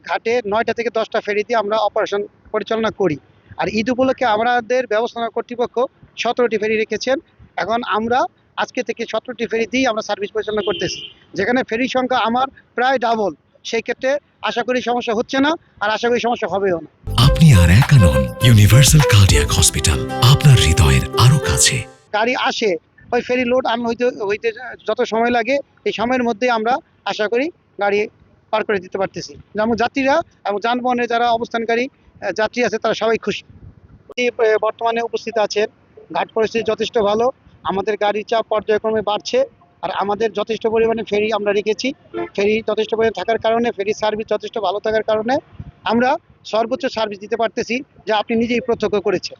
ঘাটে ৯টা থেকে 10টা ফেরি দিয়ে আমরা অপারেশন পরিচালনা করি। আর ঈদ উপলক্ষে আমাদের ব্যবস্থাপনা কর্তৃপক্ষ 17টি ফেরি রেখেছেন। এখন আমরা আজকে থেকে 17টি ফেরি দিয়েই আমরা সার্ভিস পরিচালনা করতেছি, যেখানে ফেরির সংখ্যা আমার প্রায় ডাবল। সেই ক্ষেত্রে আশা করি সমস্যা হচ্ছে না, আর আশা করি সমস্যা হবেও না। আপনি আর একা নন, ইউনিভার্সাল কার্ডিয়াক হসপিটাল আপনার হৃদয়ের আরো কাছে। গাড়ি আসে, ওই ফেরি লোড আন হইতে হইতে যত সময় লাগে এই সময়ের মধ্যে আমরা আশা করি গাড়ি পার করে দিতে পারতেছি। যেমন যাত্রীরা এবং যানবাহনে যারা অবস্থানকারী যাত্রী আছে তারা সবাই খুশি। বর্তমানে উপস্থিত আছেন, ঘাট পরিস্থিতি যথেষ্ট ভালো, আমাদের গাড়ির চাপ পর্যায়ক্রমে বাড়ছে। আর আমাদের যথেষ্ট পরিমাণে ফেরি আমরা রেখেছি। ফেরি যথেষ্ট পরিমাণে থাকার কারণে, ফেরির সার্ভিস যথেষ্ট ভালো থাকার কারণে আমরা সর্বোচ্চ সার্ভিস দিতে পারতেছি, যা আপনি নিজেই প্রত্যক্ষ করেছেন।